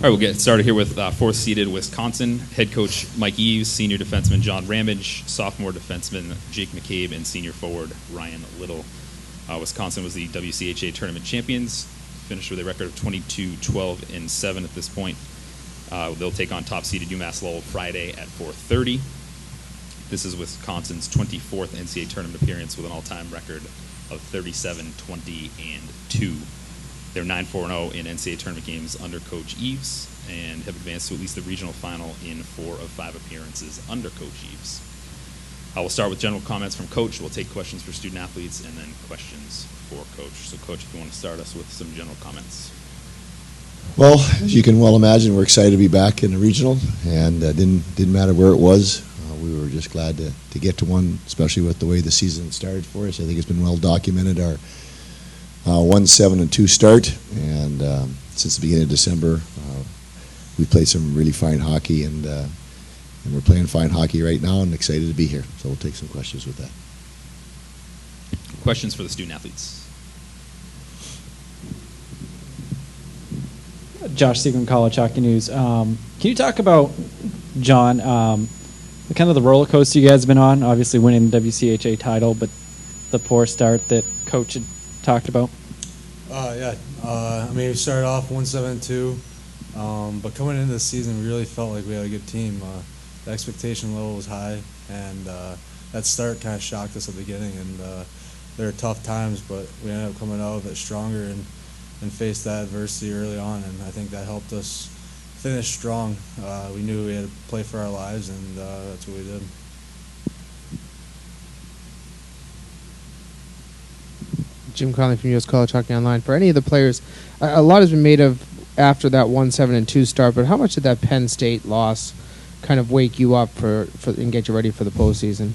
All right, we'll get started here with fourth-seeded Wisconsin. Head coach Mike Eves, senior defenseman John Ramage, sophomore defenseman Jake McCabe, and senior forward Ryan Little. Wisconsin was the WCHA tournament champions, finished with a record of 22-12-7 at this point. They'll take on top-seeded UMass Lowell Friday at 4:30. This is Wisconsin's 24th NCAA tournament appearance with an all-time record of 37-20-2. They're 9-4-0 in NCAA tournament games under Coach Eves and have advanced to at least the regional final in 4 of 5 appearances under Coach Eves. We'll start with general comments from Coach. We'll take questions for student athletes and then questions for Coach. So, Coach, if you want to start us with some general comments. Well, as you can well imagine, we're excited to be back in the regional, and didn't matter where it was. We were just glad to get to one, especially with the way the season started for us. I think it's been well documented, our 1-7-2 start, and since the beginning of December, we played some really fine hockey, and we're playing fine hockey right now, and excited to be here. So we'll take some questions with that. Questions for the student athletes. Josh Siegman, College Hockey News. Can you talk about, John, kind of the roller coaster you guys have been on? Obviously winning the WCHA title, but the poor start that Coach had talked about. We started off 1-7-2, but coming into the season, we really felt like we had a good team. The expectation level was high, and that start kind of shocked us at the beginning. And there were tough times, but we ended up coming out of it stronger and faced that adversity early on, and I think that helped us finish strong. We knew we had to play for our lives, and that's what we did. Jim Conley from U.S. College Hockey Online. For any of the players, a lot has been made of after that 1-7-2 start, but how much did that Penn State loss kind of wake you up for and get you ready for the postseason?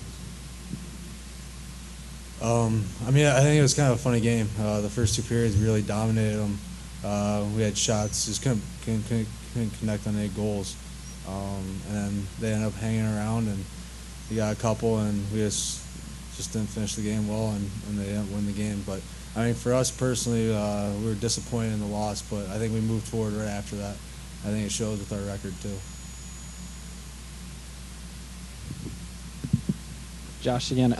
I think it was kind of a funny game. The first 2 periods we really dominated them. We had shots, just couldn't connect on any goals. And then they ended up hanging around, and we got a couple, and we just didn't finish the game well, and they didn't win the game. But I mean, for us personally, we were disappointed in the loss, but I think we moved forward right after that. I think it shows with our record too. Josh again.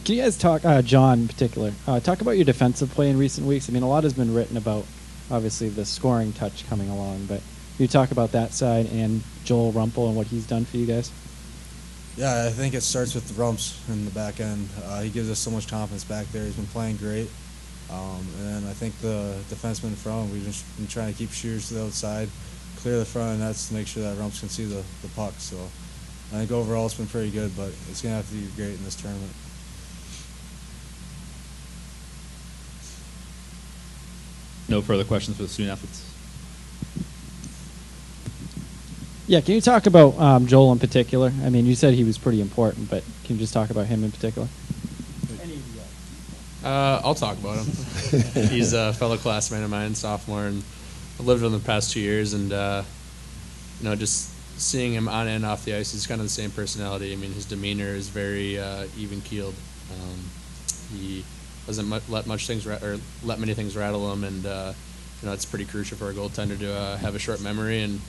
Can you guys talk, John in particular, talk about your defensive play in recent weeks? I mean, a lot has been written about, obviously, the scoring touch coming along, but you talk about that side and Joel Rumpel and what he's done for you guys? Yeah, I think it starts with the Rumps in the back end. He gives us so much confidence back there. He's been playing great. And then I think the defenseman in front, we've just been trying to keep shooters to the outside, clear the front of the nets to make sure that Rumps can see the puck. So I think overall it's been pretty good, but it's going to have to be great in this tournament. No further questions for the student athletes. Yeah, can you talk about Joel in particular? I mean, you said he was pretty important, but can you just talk about him in particular? I'll talk about him. He's a fellow classmate of mine, sophomore, and I've lived with him the past 2 years, and just seeing him on and off the ice, he's kind of the same personality. I mean, his demeanor is very even-keeled. He doesn't let many things rattle him, and it's pretty crucial for a goaltender to have a short memory. And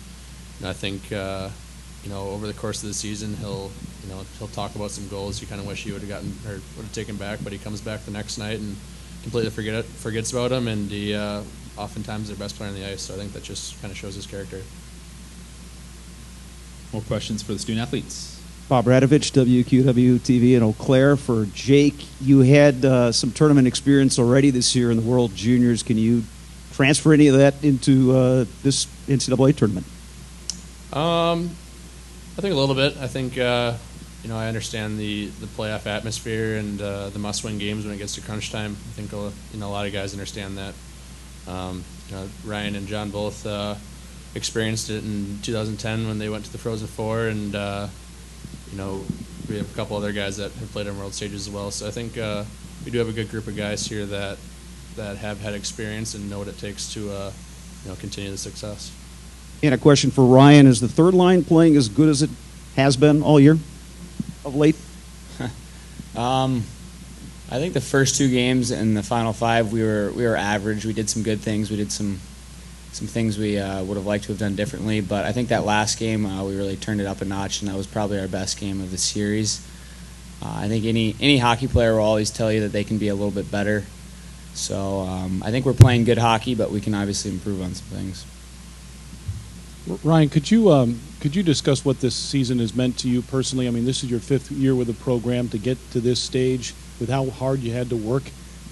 I think over the course of the season, he'll talk about some goals he kind of wish he would have gotten or would have taken back, but he comes back the next night and completely forgets about him, and he oftentimes their best player on the ice. So I think that just kind of shows his character. More questions for the student athletes. Bob Radovich, WQW-TV in Eau Claire. For Jake, you had some tournament experience already this year in the World Juniors. Can you transfer any of that into this NCAA tournament? I think a little bit. I think I understand the playoff atmosphere and the must-win games when it gets to crunch time. I think a lot of guys understand that. Ryan and John both experienced it in 2010 when they went to the Frozen Four, and we have a couple other guys that have played on world stages as well. So I think we do have a good group of guys here that have had experience and know what it takes to continue the success. And a question for Ryan: is the third line playing as good as it has been all year of late? I think the first 2 games and the final 5 we were average. We did some good things. We did some some things we would have liked to have done differently. But I think that last game we really turned it up a notch, and that was probably our best game of the series. I think any hockey player will always tell you that they can be a little bit better. So I think we're playing good hockey, but we can obviously improve on some things. Ryan, could you discuss what this season has meant to you personally? I mean, this is your 5th year with the program. To get to this stage, with how hard you had to work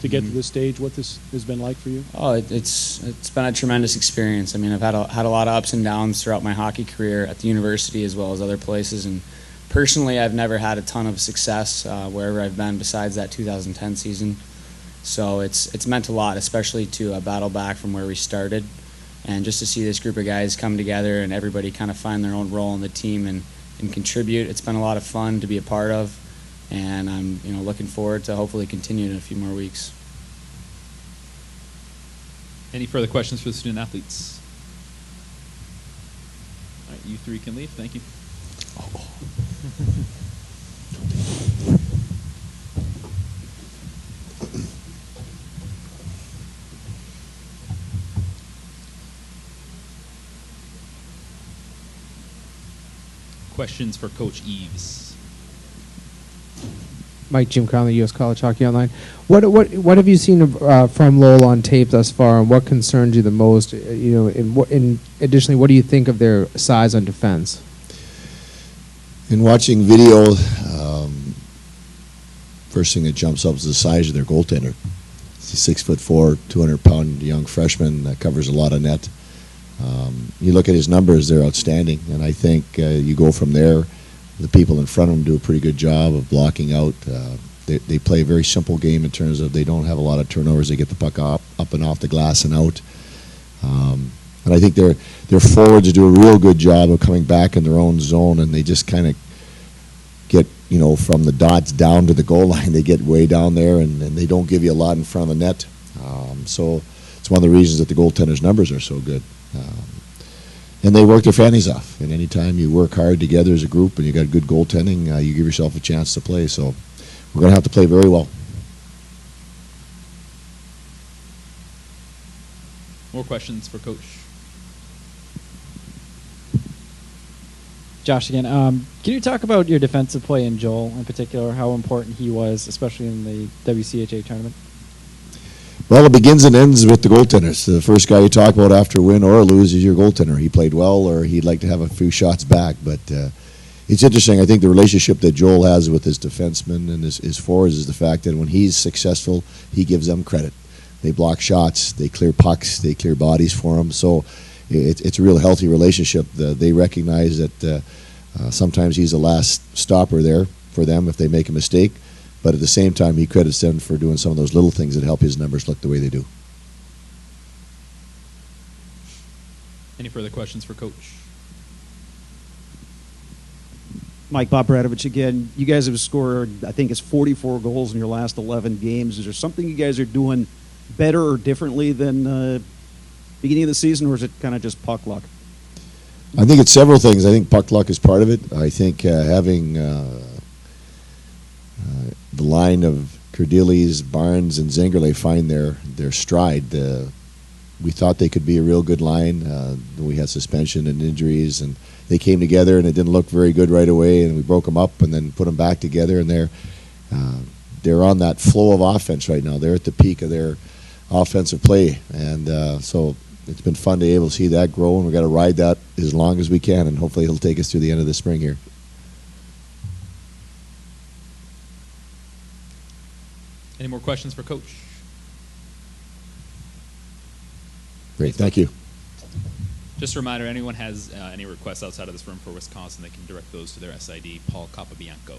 to get to this stage, what this has been like for you? Oh, it's been a tremendous experience. I mean, I've had a lot of ups and downs throughout my hockey career at the university as well as other places. And personally, I've never had a ton of success wherever I've been besides that 2010 season. So it's meant a lot, especially to battle back from where we started. And just to see this group of guys come together and everybody kind of find their own role in the team and contribute, it's been a lot of fun to be a part of. And I'm looking forward to hopefully continuing in a few more weeks. Any further questions for the student athletes? All right, you three can leave. Thank you. Questions for Coach Eves? Mike, Jim Conley, U.S. College Hockey Online. What have you seen from Lowell on tape thus far, and what concerns you the most? And additionally, what do you think of their size on defense? In watching video, first thing that jumps up is the size of their goaltender. He's a 6'4", 200-pound young freshman that covers a lot of net. You look at his numbers; they're outstanding, and I think you go from there. The people in front of them do a pretty good job of blocking out. They play a very simple game in terms of they don't have a lot of turnovers. They get the puck up and off the glass and out. And I think their forwards do a real good job of coming back in their own zone, and they just kind of get from the dots down to the goal line. They get way down there, and they don't give you a lot in front of the net. So it's one of the reasons that the goaltenders' numbers are so good. And they work their fannies off. And anytime you work hard together as a group and you got good goaltending, you give yourself a chance to play. So we're going to have to play very well. More questions for Coach? Josh again. Can you talk about your defensive play in Joel in particular, how important he was, especially in the WCHA tournament? Well, it begins and ends with the goaltenders. The first guy you talk about after a win or a lose is your goaltender. He played well, or he'd like to have a few shots back. But it's interesting. I think the relationship that Joel has with his defensemen and his forwards is the fact that when he's successful, he gives them credit. They block shots, they clear pucks, they clear bodies for him. So it's a real healthy relationship. They recognize that sometimes he's the last stopper there for them if they make a mistake. But at the same time, he credits them for doing some of those little things that help his numbers look the way they do. Any further questions for Coach? Mike, Bob Bradovich again. You guys have scored, I think it's 44 goals in your last 11 games. Is there something you guys are doing better or differently than beginning of the season, or is it kind of just puck luck? I think it's several things. I think puck luck is part of it. I think having the line of Cordelis, Barnes, and Zingerle find their stride. We thought they could be a real good line. We had suspension and injuries, and they came together, and it didn't look very good right away, and we broke them up and then put them back together, and they're on that flow of offense right now. They're at the peak of their offensive play, and so it's been fun to be able to see that grow, and we've got to ride that as long as we can, and hopefully it'll take us through the end of the spring here. Any more questions for Coach? Great, thank you. Just a reminder, anyone has any requests outside of this room for Wisconsin, they can direct those to their SID, Paul Capabianco.